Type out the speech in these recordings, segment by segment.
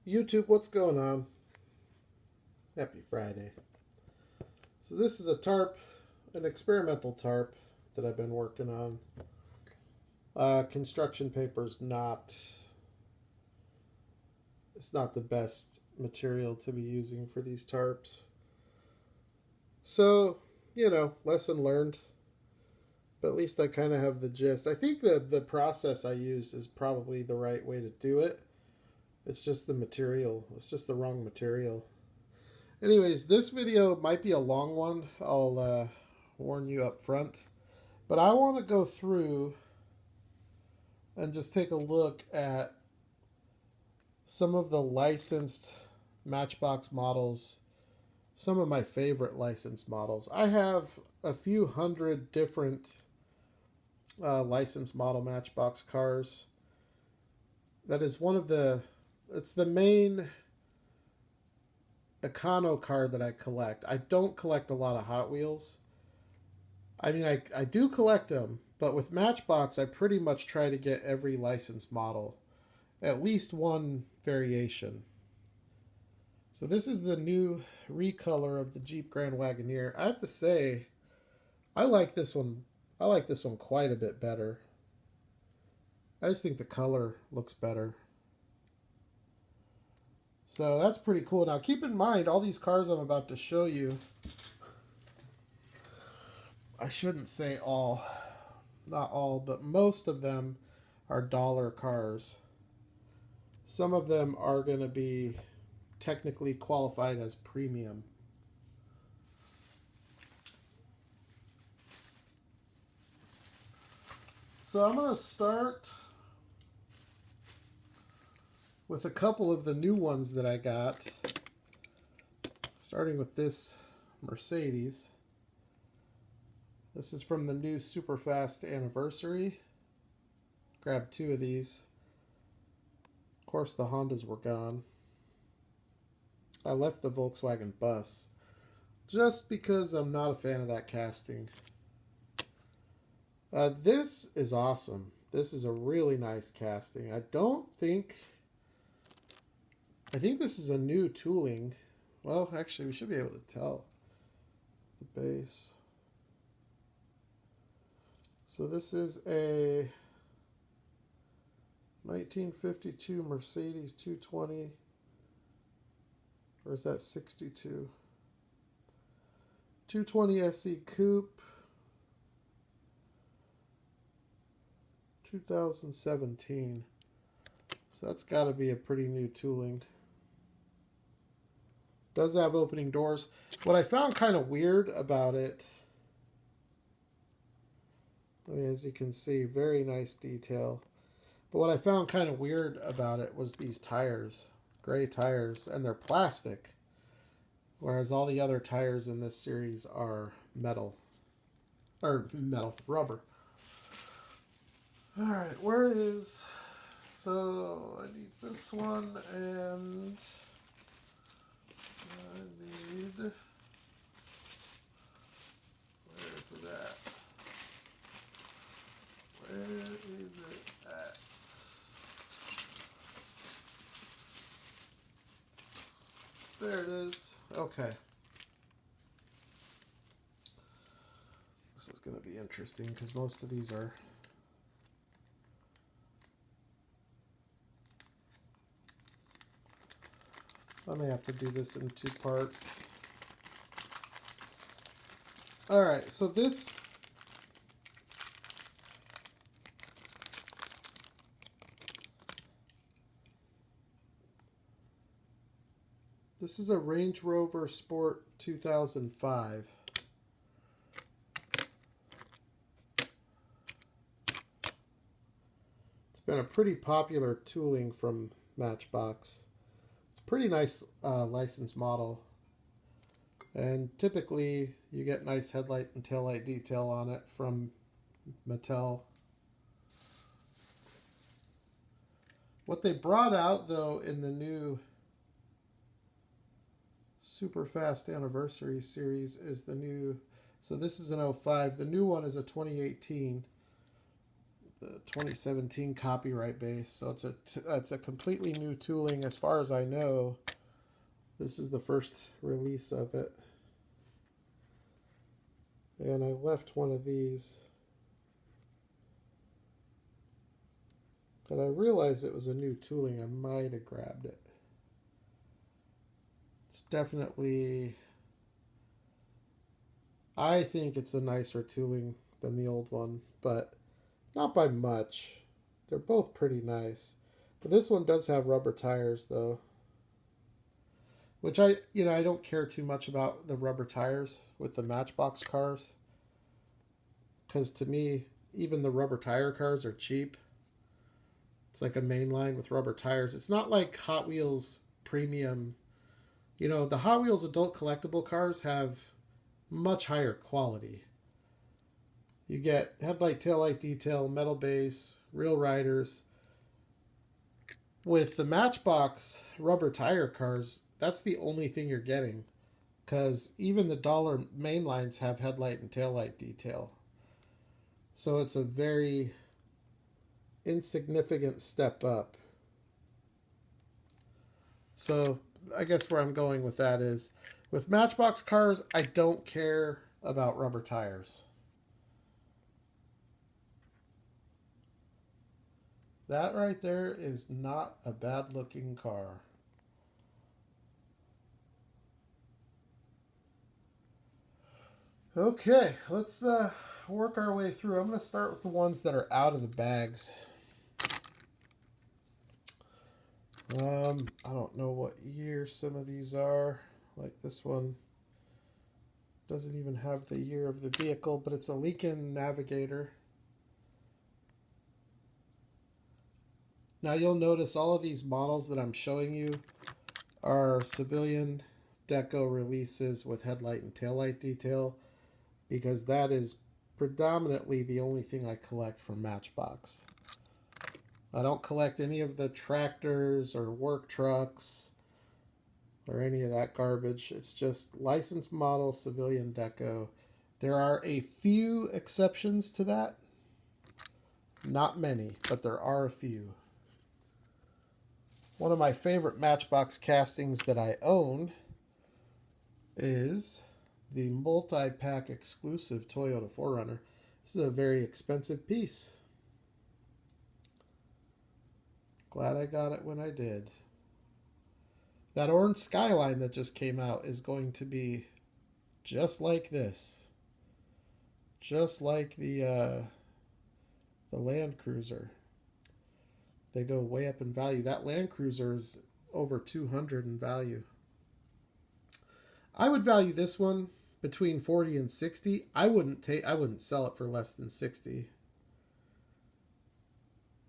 YouTube, what's going on? Happy Friday. So this is a tarp, an experimental tarp that I've been working on. Construction paper's it's not the best material to be using for these tarps. So, lesson learned. But at least I kind of have the gist. I think that the process I used is probably the right way to do it. It's just the material. It's just the wrong material. Anyways, this video might be a long one. I'll warn you up front. But I want to go through and just take a look at some of the licensed Matchbox models. Some of my favorite licensed models. I have a few hundred different licensed model Matchbox cars. That is it's the main econo car that I collect. I don't collect a lot of Hot Wheels. I mean, I do collect them, but with Matchbox, I pretty much try to get every licensed model. At least one variation. So this is the new recolor of the Jeep Grand Wagoneer. I have to say, I like this one. I like this one quite a bit better. I just think the color looks better. So that's pretty cool. Now keep in mind, all these cars I'm about to show you, I shouldn't say all, not all, but most of them are dollar cars. Some of them are going to be technically qualified as premium. So I'm going to start with a couple of the new ones that I got. Starting with this Mercedes. This is from the new Superfast anniversary. Grabbed two of these. Of course, the Hondas were gone. I left the Volkswagen bus just because I'm not a fan of that casting. This is awesome. This is a really nice casting. I think this is a new tooling. Well, actually, we should be able to tell the base. So this is a 1952 Mercedes 220. Or is that 62? 220 SE Coupe. 2017. So that's got to be a pretty new tooling. Does have opening doors. What I found kind of weird about it, as you can see, very nice detail. But what I found kind of weird about it was these tires. Gray tires, and they're plastic. Whereas all the other tires in this series are metal. Or rubber. Alright, so I need this one, and I need, where's it at? Where is it at? There it is. Okay. This is going to be interesting because most of these are... I may have to do this in two parts. Alright, so this is a Range Rover Sport 2005. It's been a pretty popular tooling from Matchbox. Pretty nice license model, and typically you get nice headlight and taillight detail on it from Mattel. What they brought out though in the new Superfast Anniversary series is the new, so this is an 05, the new one is a 2018. the 2017 copyright base. So it's a completely new tooling as far as I know. This is the first release of it. And I left one of these. But I realized it was a new tooling. I might have grabbed it. It's definitely... I think it's a nicer tooling than the old one, but not by much. They're both pretty nice. But this one does have rubber tires, though. Which I don't care too much about the rubber tires with the Matchbox cars. Because to me, even the rubber tire cars are cheap. It's like a main line with rubber tires. It's not like Hot Wheels premium. You know, the Hot Wheels adult collectible cars have much higher quality. You get headlight, taillight detail, metal base, real riders. With the Matchbox rubber tire cars, that's the only thing you're getting. Because even the dollar main lines have headlight and taillight detail. So it's a very insignificant step up. So I guess where I'm going with that is, with Matchbox cars, I don't care about rubber tires. That right there is not a bad looking car. Okay, let's work our way through. I'm going to start with the ones that are out of the bags. I don't know what year some of these are. Like this one doesn't even have the year of the vehicle, but it's a Lincoln Navigator. Now you'll notice all of these models that I'm showing you are civilian deco releases with headlight and taillight detail, because that is predominantly the only thing I collect from Matchbox. I don't collect any of the tractors or work trucks or any of that garbage. It's just licensed model civilian deco. There are a few exceptions to that. Not many, but there are a few. One of my favorite Matchbox castings that I own is the multi-pack exclusive Toyota 4Runner. This is a very expensive piece. Glad I got it when I did. That orange Skyline that just came out is going to be just like this. Just like the Land Cruiser. They go way up in value. That Land Cruiser is over $200 in value. I would value this one between $40 and $60. I wouldn't sell it for less than $60.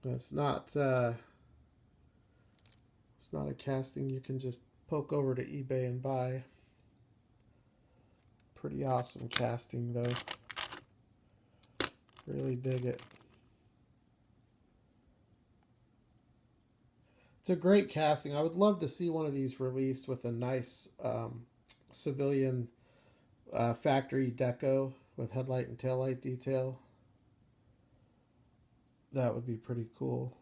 It's not a casting you can just poke over to eBay and buy. Pretty awesome casting though. Really dig it. It's a great casting. I would love to see one of these released with a nice civilian factory deco with headlight and taillight detail. That would be pretty cool.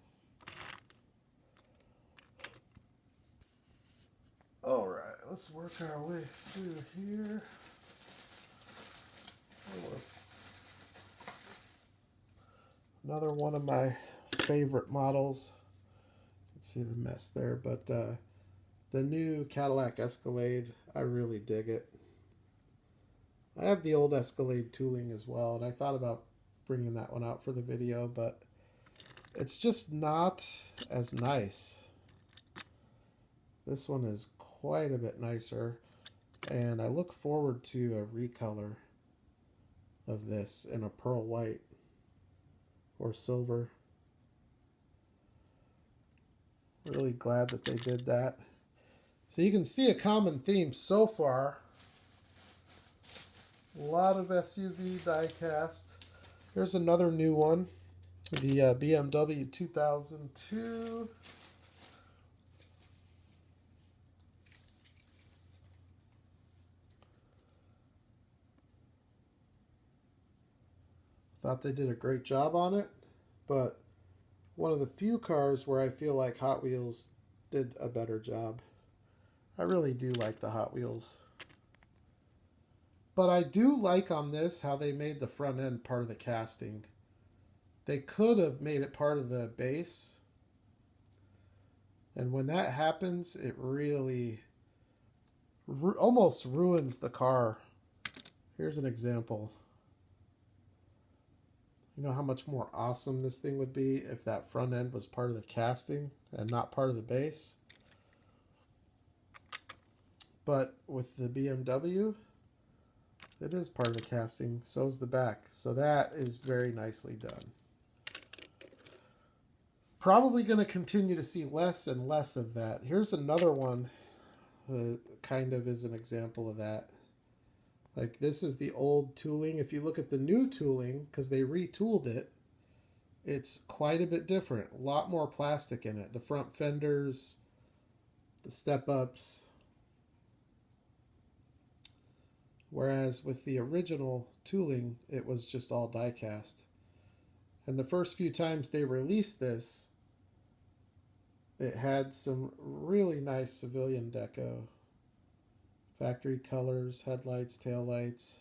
All right, let's work our way through here. Another one of my favorite models. See the mess there, but the new Cadillac Escalade, I really dig it. I have the old Escalade tooling as well, and I thought about bringing that one out for the video, but it's just not as nice. This one is quite a bit nicer, and I look forward to a recolor of this in a pearl white or silver. Really glad that they did that. So you can see a common theme so far. A lot of SUV diecast. Here's another new one. The BMW 2002. Thought they did a great job on it. but one of the few cars where I feel like Hot Wheels did a better job. I really do like the Hot Wheels. But I do like on this how they made the front end part of the casting. They could have made it part of the base. And when that happens, it really almost ruins the car. Here's an example. You know how much more awesome this thing would be if that front end was part of the casting and not part of the base? But with the BMW, it is part of the casting. So is the back. So that is very nicely done. Probably going to continue to see less and less of that. Here's another one that kind of is an example of that. Like, this is the old tooling. If you look at the new tooling, because they retooled it, it's quite a bit different. A lot more plastic in it. The front fenders, the step-ups. Whereas with the original tooling, it was just all die-cast. And the first few times they released this, it had some really nice civilian deco. Factory colors, headlights, taillights.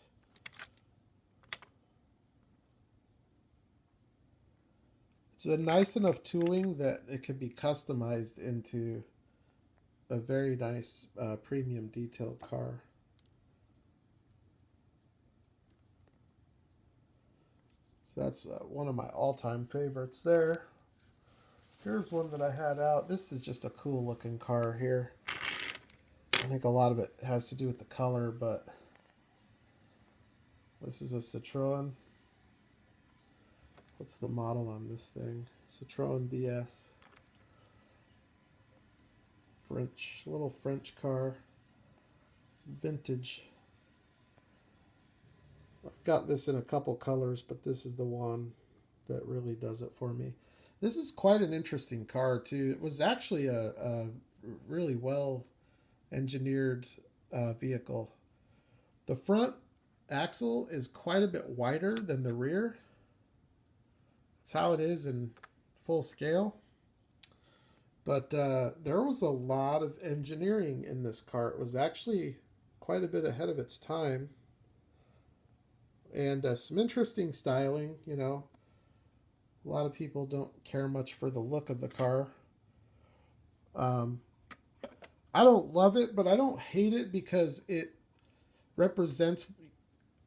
It's a nice enough tooling that it can be customized into a very nice premium detailed car. So that's one of my all-time favorites there. Here's one that I had out. This is just a cool looking car here. I think a lot of it has to do with the color, but this is a Citroen. What's the model on this thing? Citroen DS. French, little French car. Vintage. I've got this in a couple colors, but this is the one that really does it for me. This is quite an interesting car, too. It was actually a really well engineered vehicle. The front axle is quite a bit wider than the rear. It's how it is in full scale. But there was a lot of engineering in this car. It was actually quite a bit ahead of its time. And some interesting styling, you know. A lot of people don't care much for the look of the car. I don't love it, but I don't hate it because it represents,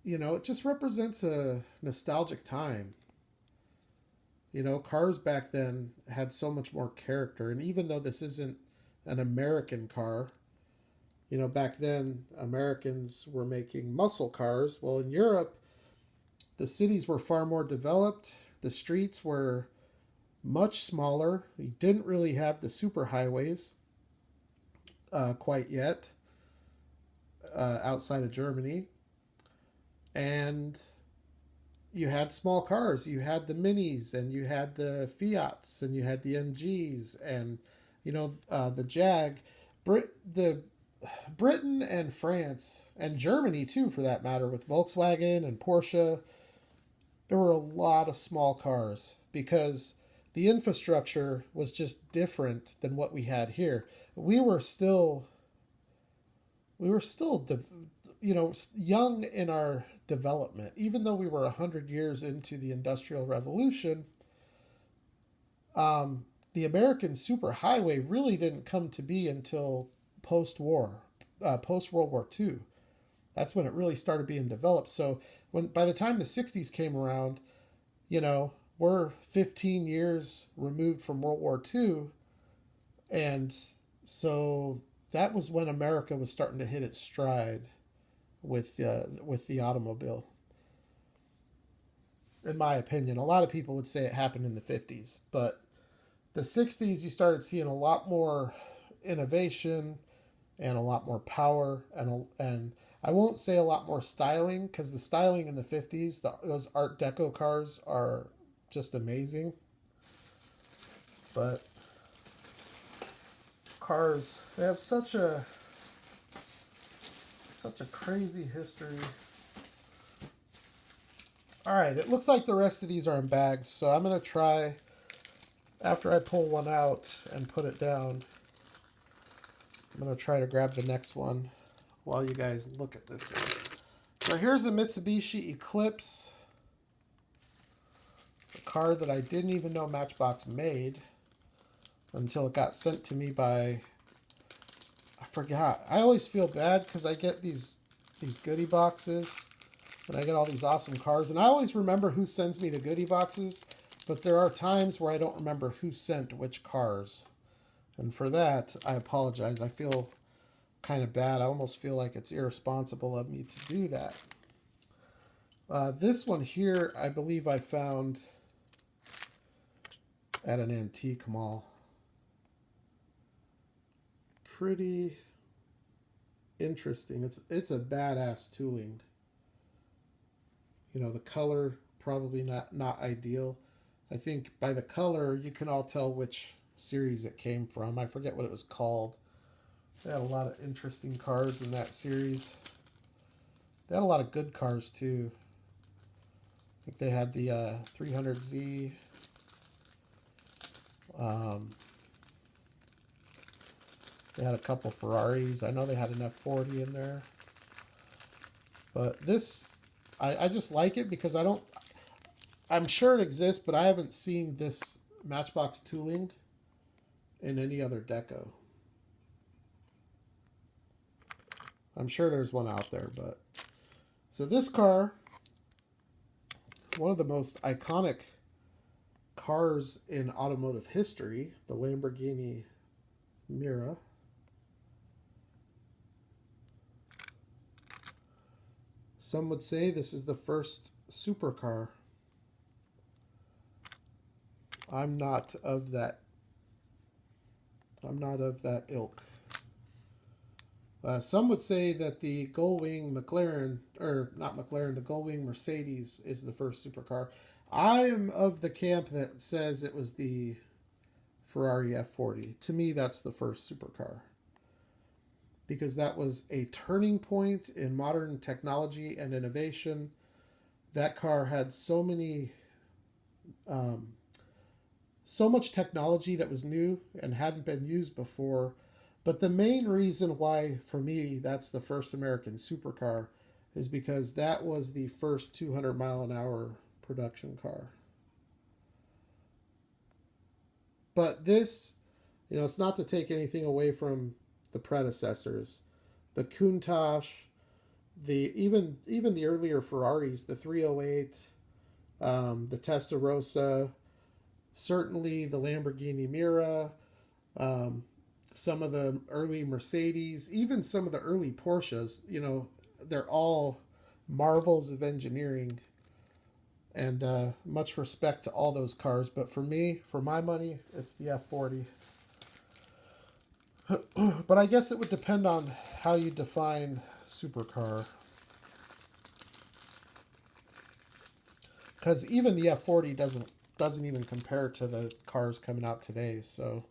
you know, it just represents a nostalgic time. You know, cars back then had so much more character. And even though this isn't an American car, you know, back then Americans were making muscle cars. Well, in Europe, the cities were far more developed. The streets were much smaller. You didn't really have the superhighways quite yet outside of Germany. And you had small cars. You had the Minis, and you had the Fiats, and you had the MGs, and, you know, the Jag. Britain and France, and Germany too, for that matter, with Volkswagen and Porsche, there were a lot of small cars because the infrastructure was just different than what we had here. We were still, you know, young in our development. Even though we were 100 years into the Industrial Revolution, the American superhighway really didn't come to be until post-World War II. That's when it really started being developed. So by the time the 60s came around, you know, we're 15 years removed from World War II. And so that was when America was starting to hit its stride with the automobile. In my opinion, a lot of people would say it happened in the 50s, but the 60s you started seeing a lot more innovation and a lot more power, and I won't say a lot more styling, because the styling in the 50s, those Art Deco cars are just amazing. But cars, they have such a crazy history. All right, it looks like the rest of these are in bags, so I'm going to try, after I pull one out and put it down, I'm going to try to grab the next one while you guys look at this one. So here's a Mitsubishi Eclipse, a car that I didn't even know Matchbox made until it got sent to me by, I forgot. I always feel bad because I get these goodie boxes and I get all these awesome cars, and I always remember who sends me the goodie boxes, but there are times where I don't remember who sent which cars. And for that, I apologize. I feel kind of bad. I almost feel like it's irresponsible of me to do that. This one here, I believe I found at an antique mall. Pretty interesting. It's a badass tooling. You know, the color probably not ideal. I think by the color you can all tell which series it came from. I forget what it was called. They had a lot of interesting cars in that series. They had a lot of good cars too. I think they had the 300Z. They had a couple Ferraris. I know they had an F40 in there. But this, I just like it because I'm sure it exists, but I haven't seen this Matchbox tooling in any other deco. I'm sure there's one out there, but... So this car, one of the most iconic cars in automotive history, the Lamborghini Miura. Some would say this is the first supercar. I'm not of that ilk. Some would say that the Gullwing McLaren, or not McLaren, the Gullwing Mercedes is the first supercar. I am of the camp that says it was the Ferrari F40. To me, that's the first supercar. Because that was a turning point in modern technology and innovation. That car had so much technology that was new and hadn't been used before. But the main reason why, for me, that's the first American supercar is because that was the first 200-mile-an-hour production car. But this, it's not to take anything away from the predecessors. The Countach, even the earlier Ferraris, the 308, the Testarossa, certainly the Lamborghini Miura, some of the early Mercedes, even some of the early Porsches, they're all marvels of engineering. And much respect to all those cars. But for me, for my money, it's the F40. But I guess it would depend on how you define supercar. Because even the F40 doesn't even compare to the cars coming out today. So,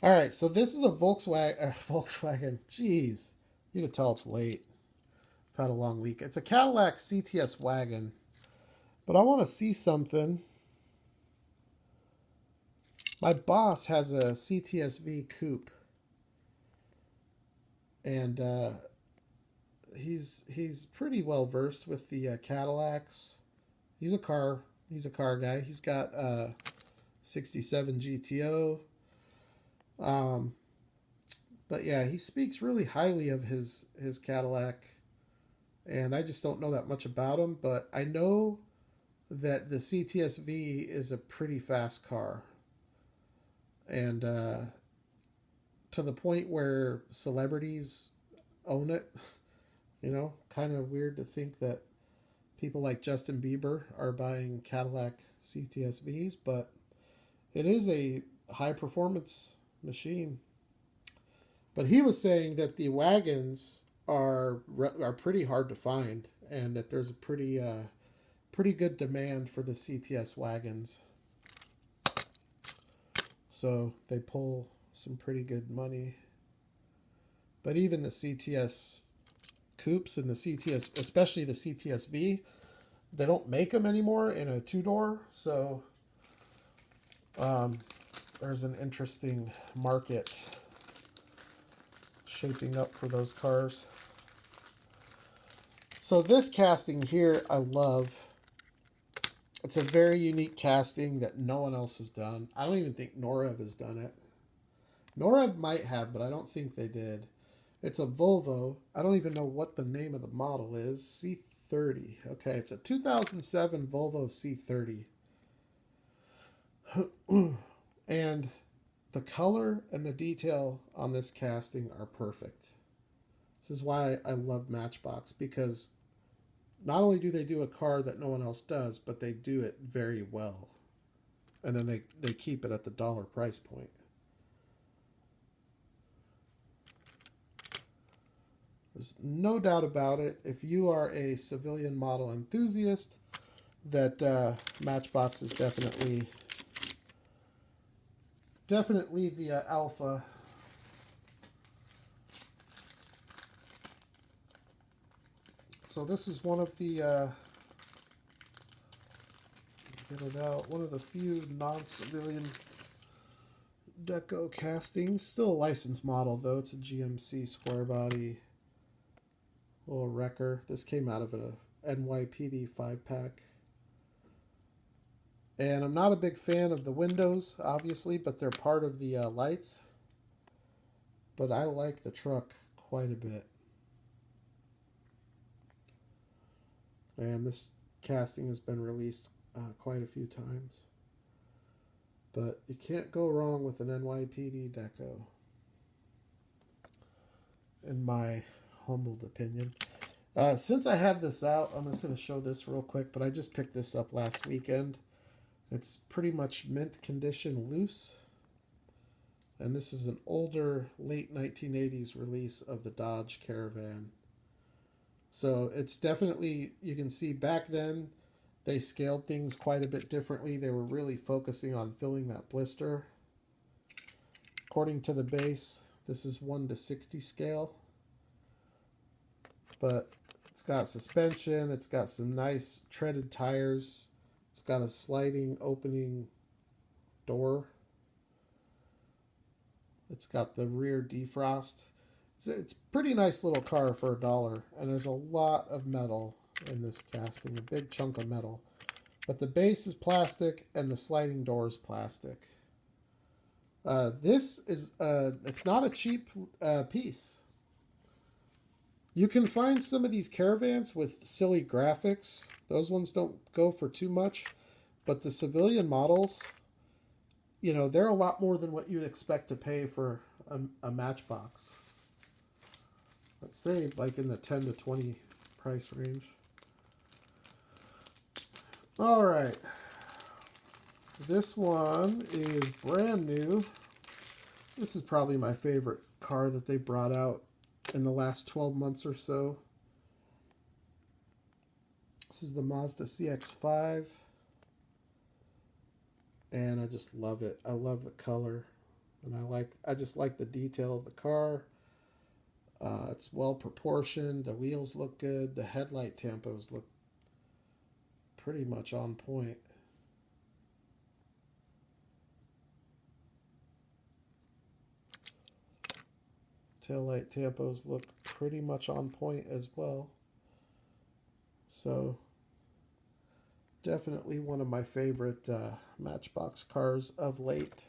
all right. So this is a Volkswagen. Jeez, you can tell it's late. I've had a long week. It's a Cadillac CTS wagon. But I want to see something. My boss has a CTS-V coupe. And he's pretty well versed with the Cadillacs. He's a car guy. He's got 67 GTO. But yeah, he speaks really highly of his Cadillac. And I just don't know that much about him, but I know that the CTS-V is a pretty fast car. And to the point where celebrities own it. Kind of weird to think that people like Justin Bieber are buying Cadillac CTS-Vs, but it is a high performance machine. But he was saying that the wagons are pretty hard to find, and that there's a pretty good demand for the CTS wagons. So they pull some pretty good money. But even the CTS coupes and the CTS, especially the CTS-V, they don't make them anymore in a two-door, so there's an interesting market shaping up for those cars. So this casting here, I love. It's a very unique casting that no one else has done. I don't even think Norev has done it. Norev might have, but I don't think they did. It's a Volvo. I don't even know what the name of the model is. C30. Okay, it's a 2007 Volvo C30. And the color and the detail on this casting are perfect. This is why I love Matchbox, because not only do they do a car that no one else does, but they do it very well. And then they keep it at the dollar price point. There's no doubt about it. If you are a civilian model enthusiast, that Matchbox is definitely the alpha. So this is one of the get it out. One of the few non-civilian deco castings. Still a licensed model though. It's a GMC square body. Little wrecker. This came out of a NYPD 5-pack. And I'm not a big fan of the windows, obviously, but they're part of the lights. But I like the truck quite a bit. And this casting has been released quite a few times. But you can't go wrong with an NYPD deco, in my humbled opinion. Since I have this out, I'm just going to show this real quick, but I just picked this up last weekend. It's pretty much mint condition loose. And this is an older, late 1980s release of the Dodge Caravan. So it's definitely, you can see back then, they scaled things quite a bit differently. They were really focusing on filling that blister. According to the base, this is 1:60 scale. But it's got suspension, it's got some nice treaded tires, it's got a sliding opening door, it's got the rear defrost. It's a pretty nice little car for $1, and there's a lot of metal in this casting, a big chunk of metal. But the base is plastic and the sliding door is plastic. This is, it's not a cheap piece. You can find some of these Caravans with silly graphics. Those ones don't go for too much. But the civilian models, you know, they're a lot more than what you'd expect to pay for a Matchbox. Let's say like in the 10 to 20 price range. All right. This one is brand new. This is probably my favorite car that they brought out in the last 12 months or so. This is the Mazda CX-5. And I just love it. I love the color. And I just like the detail of the car. It's well proportioned. The wheels look good. The headlight tampos look pretty much on point. Taillight tampos look pretty much on point as well. So definitely one of my favorite Matchbox cars of late.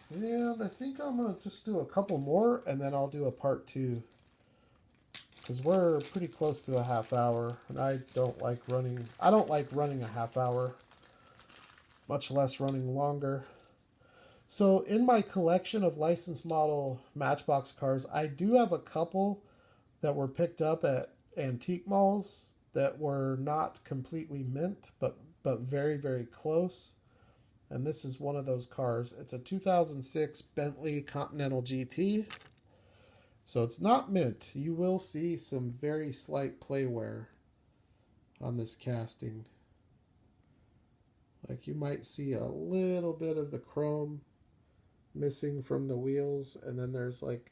And I think I'm going to just do a couple more and then I'll do a part 2. Because we're pretty close to a half hour. And I don't like running a half hour. Much less running longer. So in my collection of licensed model Matchbox cars, I do have a couple that were picked up at antique malls that were not completely mint, but very, very close. And this is one of those cars. It's a 2006 Bentley Continental GT. So it's not mint. You will see some very slight play wear on this casting. Like you might see a little bit of the chrome missing from the wheels, and then there's like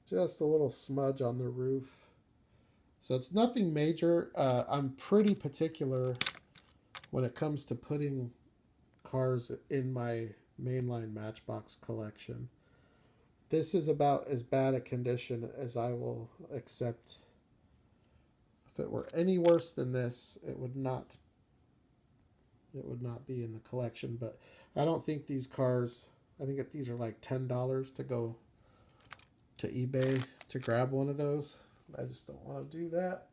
just a little smudge on the roof. So it's nothing major. I'm pretty particular when it comes to putting cars in my mainline Matchbox collection. This is about as bad a condition as I will accept. If it were any worse than this, it would not be in the collection. But I don't think these cars, I think that these are like $10 to go to eBay to grab one of those. I just don't want to do that.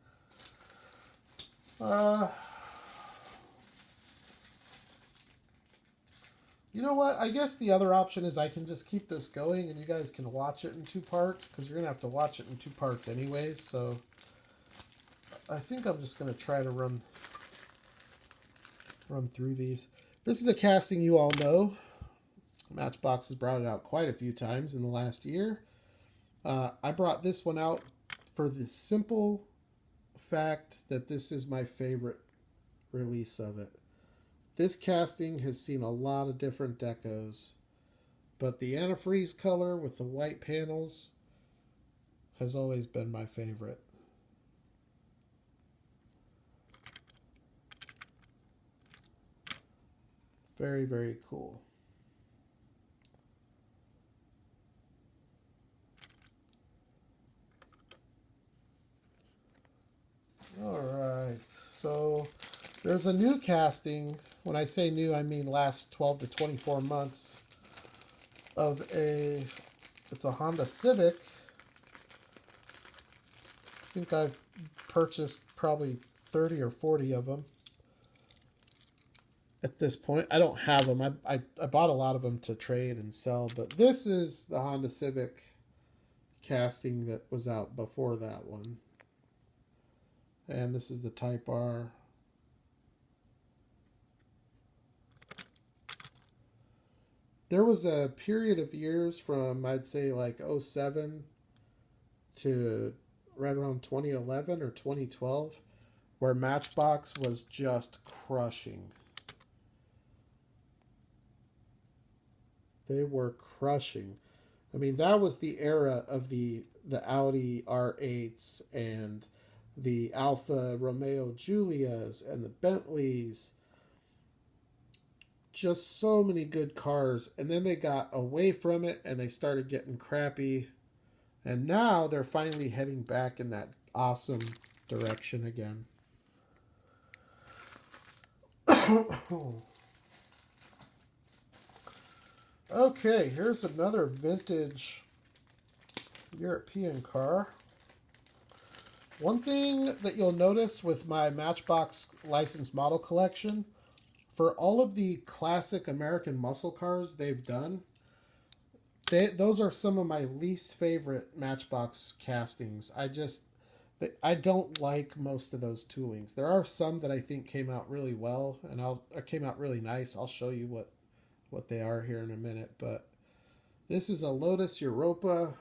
You know what? I guess the other option is I can just keep this going and you guys can watch it in 2 parts, because you're going to have to watch it in 2 parts anyways. So I think I'm just going to try to run through these. This is a casting you all know. Matchbox has brought it out quite a few times in the last year. I brought this one out for the simple fact that this is my favorite release of it. This casting has seen a lot of different decos, but the antifreeze color with the white panels has always been my favorite. Very, very cool. All right, so there's a new casting. When I say new, I mean last 12 to 24 months of it's a Honda Civic. I think I've purchased probably 30 or 40 of them at this point. I don't have them. I bought a lot of them to trade and sell, but this is the Honda Civic casting that was out before that one. And this is the Type R. There was a period of years from, I'd say, like 07 to right around 2011 or 2012 where Matchbox was just crushing. They were crushing. I mean, that was the era of the Audi R8s and the Alfa Romeo Giulias and the Bentleys. Just so many good cars. And then they got away from it and they started getting crappy. And now they're finally heading back in that awesome direction again. Okay, here's another vintage European car. One thing that you'll notice with my Matchbox licensed model collection, for all of the classic American muscle cars they've done, those are some of my least favorite Matchbox castings. I don't like most of those toolings. There are some that I think came out really well and came out really nice. I'll show you what they are here in a minute. But this is a Lotus Europa.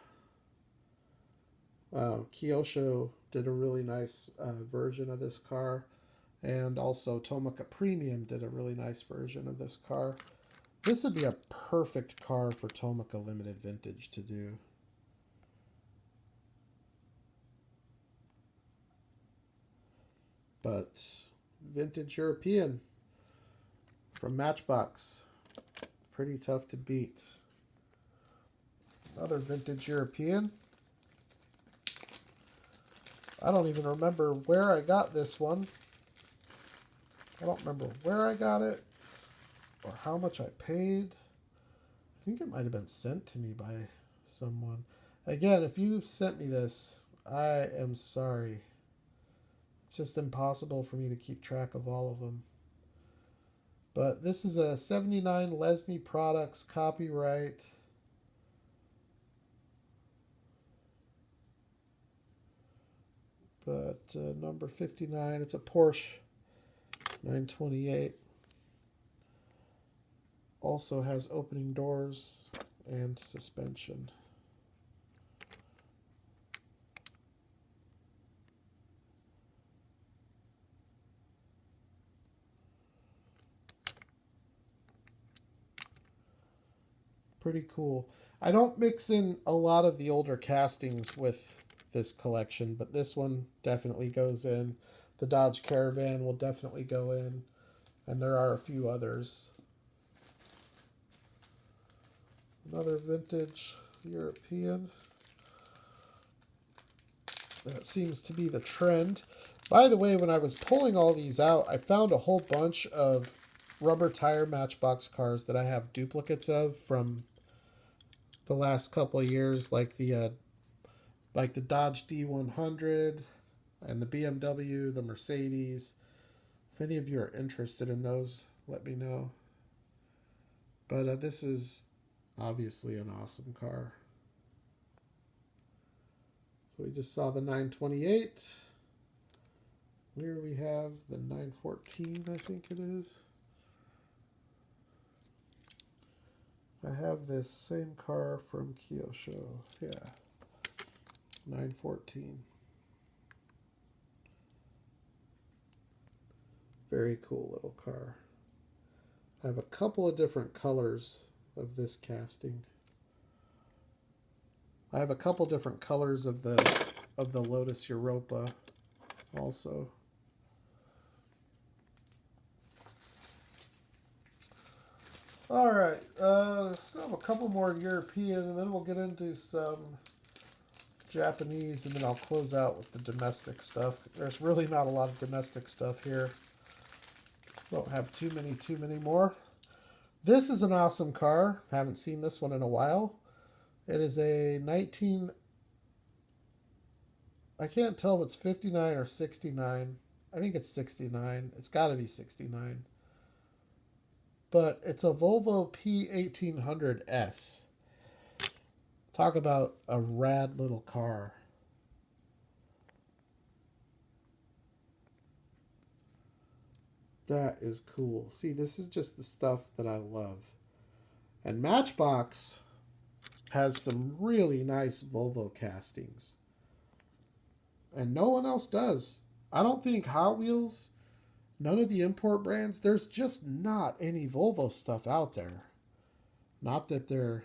Kyosho did a really nice version of this car. And also Tomica Premium did a really nice version of this car. This would be a perfect car for Tomica Limited Vintage to do. But vintage European from Matchbox, pretty tough to beat. Another vintage European. I don't even remember where I got this one. I don't remember where I got it or how much I paid. I think it might have been sent to me by someone. Again, if you sent me this, I am sorry. It's just impossible for me to keep track of all of them. But this is a 79 Lesney Products copyright. But number 59, it's a Porsche 928. Also has opening doors and suspension. Pretty cool. I don't mix in a lot of the older castings with this collection, but this one definitely goes in. The Dodge Caravan will definitely go in, and there are a few others. Another vintage European. That seems to be the trend. By the way, when I was pulling all these out, I found a whole bunch of rubber tire Matchbox cars that I have duplicates of from the last couple of years, like the Dodge D100 and the BMW, the Mercedes. If any of you are interested in those, let me know. But this is obviously an awesome car. So we just saw the 928. Here we have the 914, I think it is. I have this same car from Kyosho. Yeah. 914. Very cool little car. I have a couple of different colors of this casting. I have a couple different colors of the Lotus Europa also. All right, still have a couple more European, and then we'll get into some Japanese, and then I'll close out with the domestic stuff. There's really not a lot of domestic stuff here. Don't have too many more. This is an awesome car. Haven't seen this one in a while. It is a 19... I can't tell if it's 59 or 69. I think it's 69. It's got to be 69. But it's a Volvo P1800S. Talk about a rad little car. That is cool. See, this is just the stuff that I love. And Matchbox has some really nice Volvo castings. And no one else does. I don't think Hot Wheels, none of the import brands, there's just not any Volvo stuff out there. Not that they're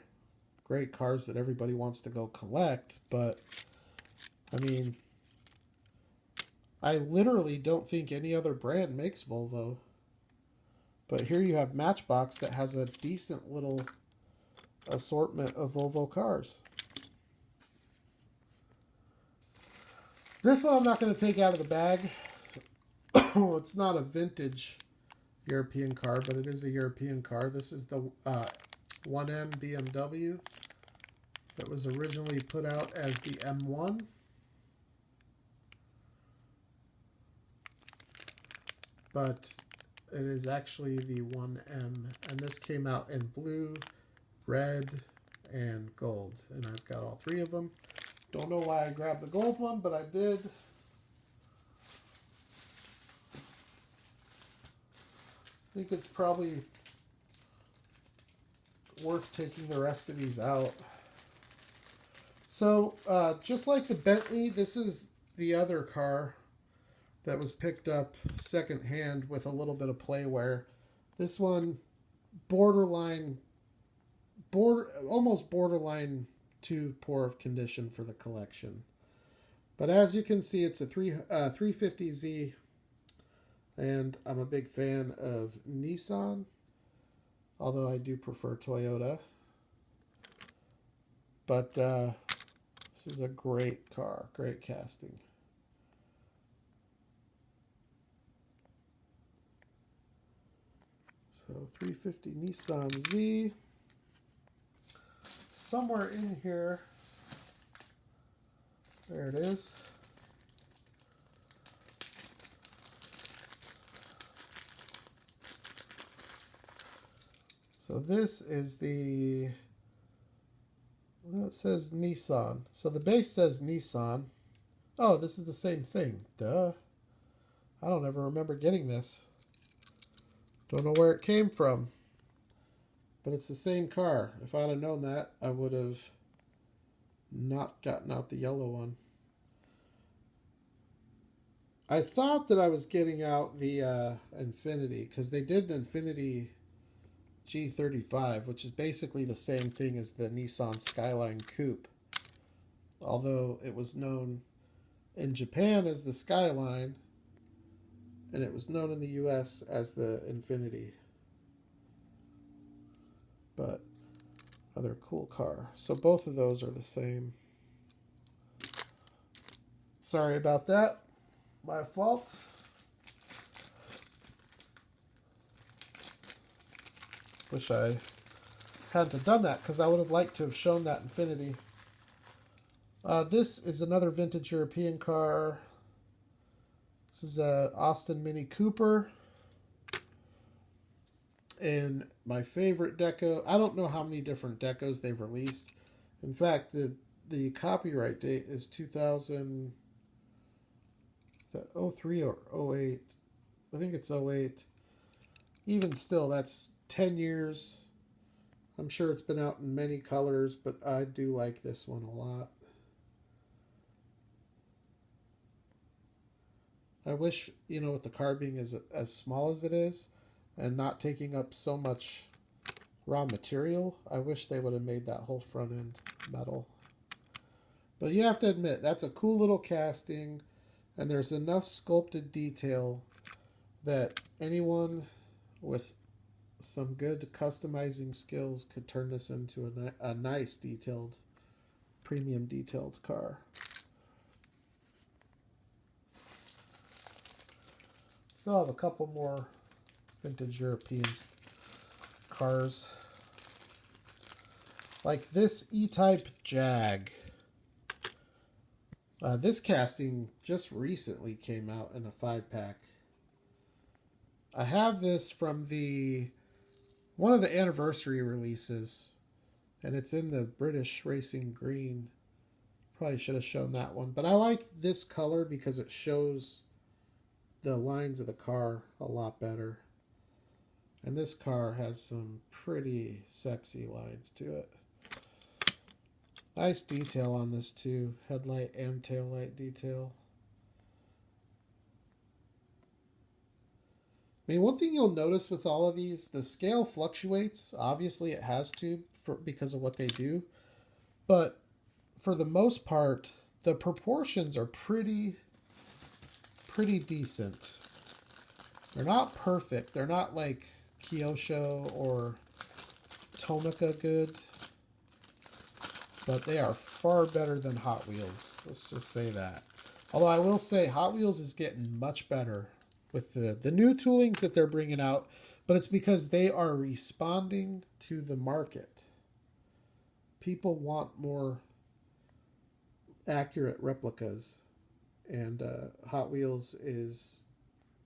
great cars that everybody wants to go collect, but I mean, I literally don't think any other brand makes Volvo. But here you have Matchbox that has a decent little assortment of Volvo cars. This one I'm not going to take out of the bag. It's not a vintage European car, but it is a European car. This is the 1M BMW that was originally put out as the M1. But it is actually the 1M, and this came out in blue, red, and gold, and I've got all three of them. Don't know why I grabbed the gold one, but I did. I think it's probably worth taking the rest of these out. So, just like the Bentley, this is the other car that was picked up secondhand with a little bit of play wear. This one, almost borderline too poor of condition for the collection. But as you can see, it's a 350Z, and I'm a big fan of Nissan, although I do prefer Toyota. But this is a great car, great casting. So 350 Nissan Z. Somewhere in here, there it is. So this is the, well, it says Nissan. So the base says Nissan. Oh, this is the same thing. Duh. I don't ever remember getting this. Don't know where it came from. But it's the same car. If I'd have known that, I would have not gotten out the yellow one. I thought that I was getting out the Infiniti, because they did an Infiniti G35, which is basically the same thing as the Nissan Skyline Coupe. although it was known in Japan as the Skyline, and it was known in the US as the Infiniti. But another cool car. So both of those are the same. Sorry about that. My fault. Wish I hadn't done that, because I would have liked to have shown that Infiniti. This is another vintage European car. This is a Austin Mini Cooper. And my favorite deco, I don't know how many different decos they've released. In fact, the copyright date is 2000, is that 03 or 08? I think it's 08. Even still, that's 10 years. I'm sure it's been out in many colors, but I do like this one a lot. I wish, with the car being as small as it is and not taking up so much raw material, I wish they would have made that whole front end metal. But you have to admit, that's a cool little casting, and there's enough sculpted detail that anyone with some good customizing skills could turn this into a nice detailed, premium detailed car. Still have a couple more vintage European cars. Like this E-Type Jag. This casting just recently came out in a 5-pack. I have this from one of the anniversary releases, and it's in the British Racing Green. Probably should have shown that one, but I like this color because it shows the lines of the car a lot better. And this car has some pretty sexy lines to it. Nice detail on this too, headlight and taillight detail. I mean, one thing you'll notice with all of these, the scale fluctuates. Obviously it has to because of what they do. But for the most part, the proportions are pretty decent. They're not perfect. They're not like Kyosho or Tomica good. But they are far better than Hot Wheels. Let's just say that. Although I will say Hot Wheels is getting much better with the new toolings that they're bringing out. But it's because they are responding to the market. People want more accurate replicas. And Hot Wheels is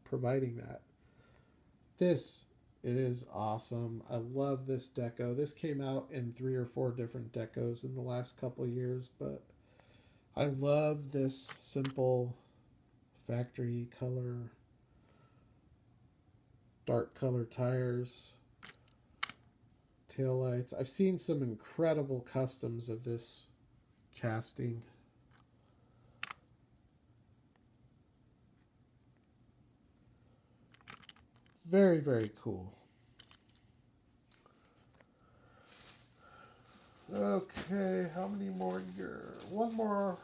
providing that. This is awesome. I love this deco. This came out in 3 or 4 different decos in the last couple of years, but I love this simple factory color, dark color tires, taillights. I've seen some incredible customs of this casting. Very, very cool. Okay, how many more here? One more.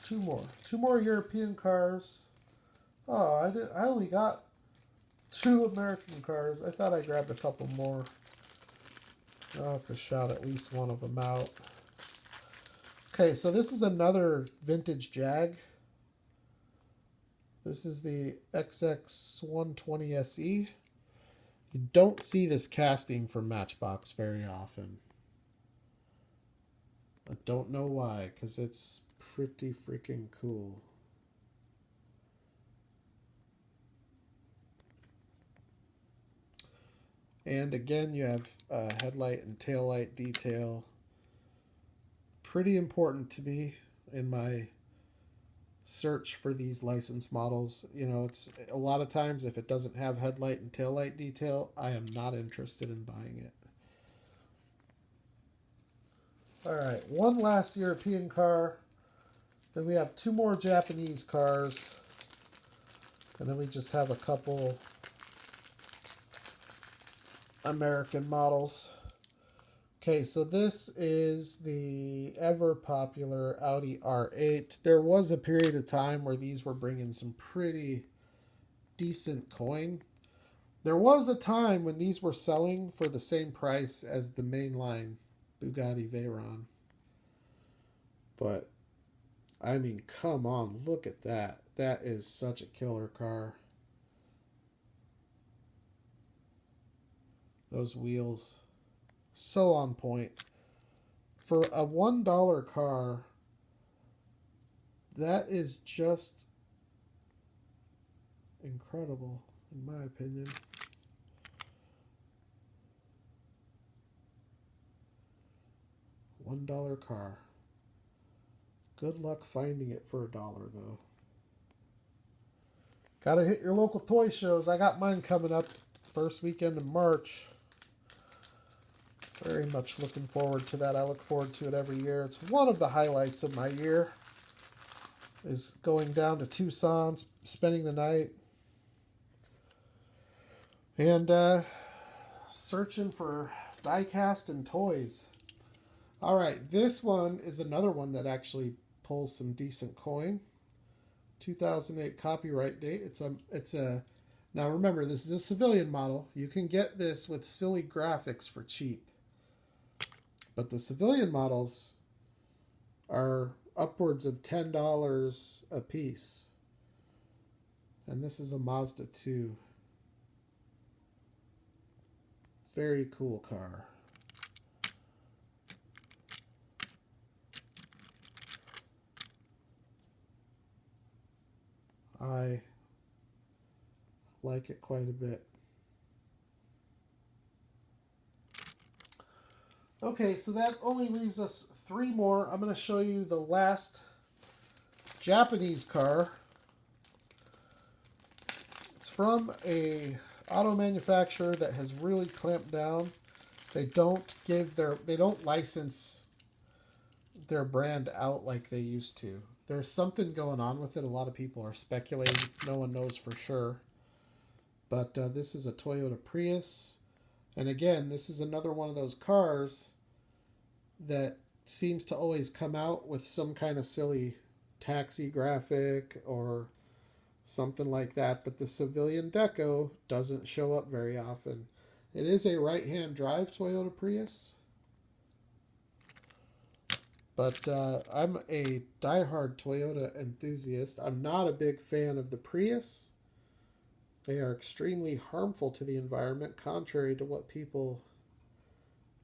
Two more. 2 more European cars. Oh, I only got 2 American cars. I thought I grabbed a couple more. I'll have to shout at least one of them out. Okay, so this is another vintage Jag. This is the XX120 SE. You don't see this casting from Matchbox very often. I don't know why, because it's pretty freaking cool. And again, you have headlight and taillight detail. Pretty important to me in my search for these license models. It's a lot of times if it doesn't have headlight and taillight detail, I am not interested in buying it. All right, one last European car. Then we have 2 more Japanese cars. And then we just have a couple American models. Okay, so this is the ever popular Audi R8. There was a period of time where these were bringing some pretty decent coin. There was a time when these were selling for the same price as the mainline Bugatti Veyron. But, I mean, come on, look at that. That is such a killer car. Those wheels, so on point. For a $1 car, that is just incredible, in my opinion. $1 car. Good luck finding it for $1, though. Gotta hit your local toy shows. I got mine coming up first weekend in March. Very much looking forward to that. I look forward to it every year. It's one of the highlights of my year, is going down to Tucson, spending the night, and searching for diecast and toys. All right, this one is another one that actually pulls some decent coin. 2008 copyright date. It's a now remember, this is a civilian model. You can get this with silly graphics for cheap. But the civilian models are upwards of $10 a piece. And this is a Mazda 2. Very cool car. I like it quite a bit. Okay, so that only leaves us 3 more. I'm going to show you the last Japanese car. It's from a auto manufacturer that has really clamped down. They don't license their brand out like they used to. There's something going on with it. A lot of people are speculating. No one knows for sure. But this is a Toyota Prius. And again, this is another one of those cars that seems to always come out with some kind of silly taxi graphic or something like that. But the civilian deco doesn't show up very often. It is a right-hand drive Toyota Prius. But I'm a diehard Toyota enthusiast. I'm not a big fan of the Prius. They are extremely harmful to the environment, contrary to what people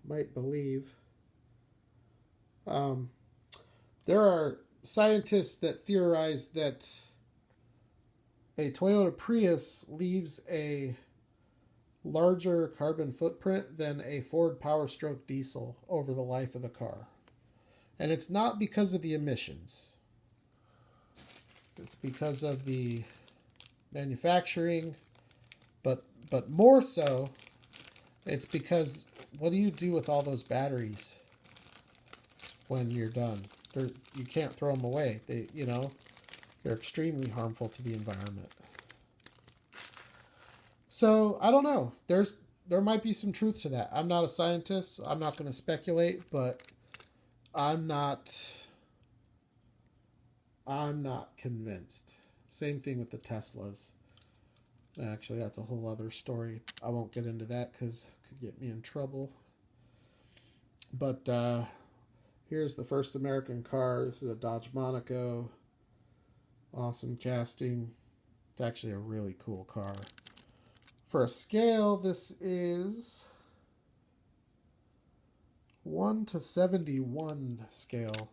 might believe. There are scientists that theorize that a Toyota Prius leaves a larger carbon footprint than a Ford Powerstroke diesel over the life of the car. And it's not because of the emissions. It's because of the manufacturing, but more so, it's because what do you do with all those batteries when you're done? You can't throw them away. They're extremely harmful to the environment. So I don't know. There might be some truth to that. I'm not a scientist. I'm not going to speculate, but I'm not convinced. Same thing with the Teslas. Actually, that's a whole other story. I won't get into that because it could get me in trouble. But here's the first American car. This is a Dodge Monaco. Awesome casting. It's actually a really cool car. For a scale, this is 1:71 scale.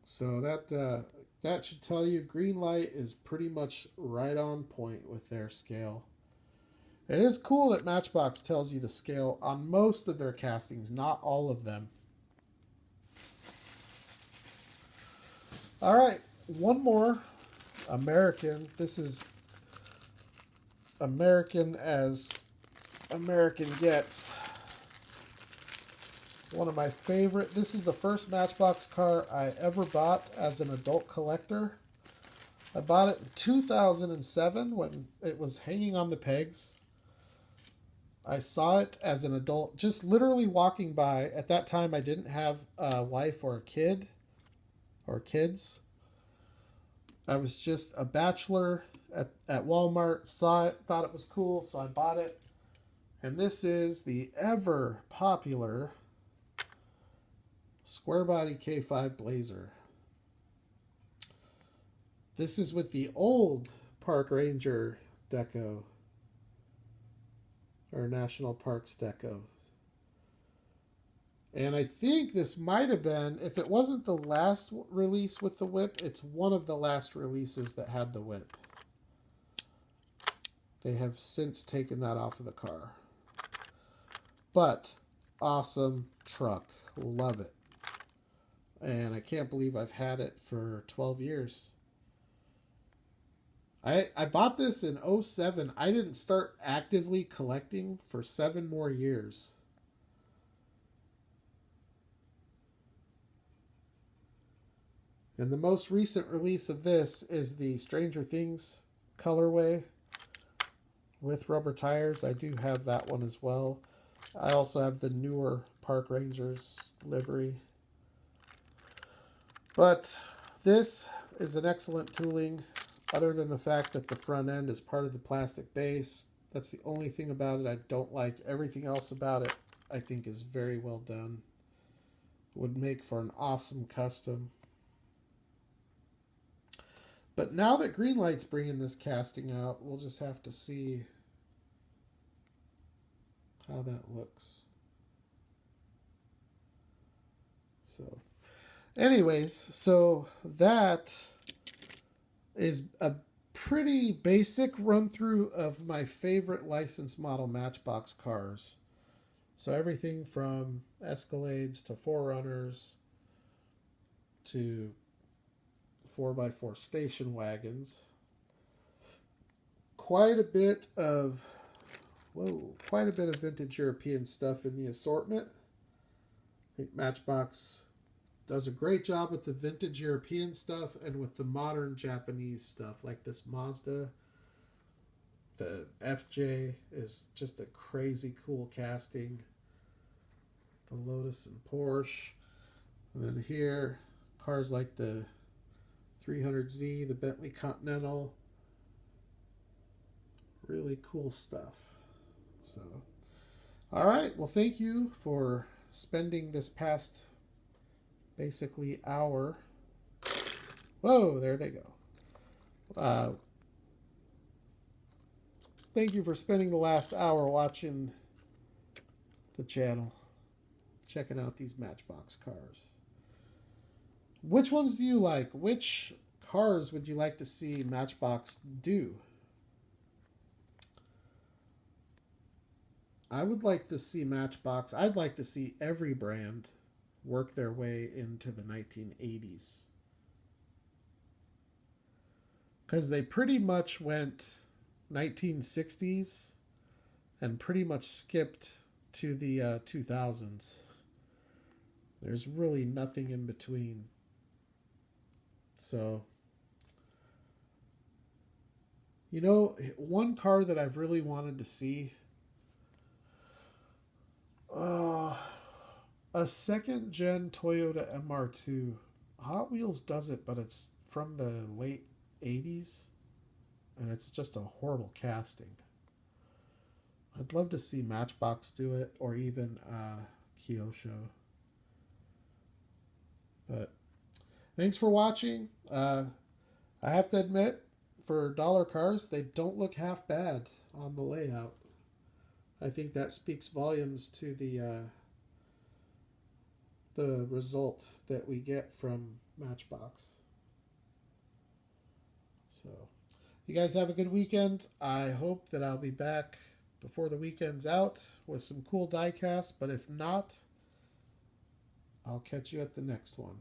So that should tell you green light is pretty much right on point with their scale. It is cool that Matchbox tells you the scale on most of their castings, not all of them. All right, one more American. This is American as American gets. One of my favorite. This is the first Matchbox car I ever bought as an adult collector. I bought it in 2007 when it was hanging on the pegs. I saw it as an adult, just literally walking by. At that time, I didn't have a wife or a kid or kids. I was just a bachelor at Walmart, saw it, thought it was cool, so I bought it. And this is the ever popular square body K5 Blazer. This is with the old Park Ranger deco, or National Parks deco. And I think this might have been, if it wasn't the last release with the whip, it's one of the last releases that had the whip. They have since taken that off of the car. But awesome truck. Love it. And I can't believe I've had it for 12 years. I bought this in 2007. I didn't start actively collecting for 7 more years. And the most recent release of this is the Stranger Things colorway with rubber tires. I do have that one as well. I also have the newer Park Rangers livery. But this is an excellent tooling, other than the fact that the front end is part of the plastic base. That's the only thing about it I don't like. Everything else about it I think is very well done. Would make for an awesome custom. But now that Greenlight's bringing this casting out, we'll just have to see how that looks. So, anyways, so that is a pretty basic run through of my favorite license model Matchbox cars. So everything from Escalades to 4Runners to 4x4 station wagons. Quite a bit of vintage European stuff in the assortment. I think Matchbox does a great job with the vintage European stuff and with the modern Japanese stuff, like this Mazda. The FJ is just a crazy cool casting. The Lotus and Porsche. And then here, cars like the 300Z, the Bentley Continental. Really cool stuff. So, all right. Well, thank you for spending this past basically hour. Whoa, there they go. Thank you for spending the last hour watching the channel, checking out these Matchbox cars. Which ones do you like? Which cars would you like to see Matchbox do? I would like to see Matchbox. I'd like to see every brand work their way into the 1980s. Because they pretty much went 1960s and pretty much skipped to the 2000s. There's really nothing in between. So, you know, one car that I've really wanted to see, a second gen Toyota MR2. Hot Wheels does it, but it's from the late 80s, and it's just a horrible casting. I'd love to see Matchbox do it, or even Kyosho. But thanks for watching. I have to admit, for dollar cars, they don't look half bad on the layout. I think that speaks volumes to the result that we get from Matchbox. So, you guys have a good weekend. I hope that I'll be back before the weekend's out with some cool diecast, but if not, I'll catch you at the next one.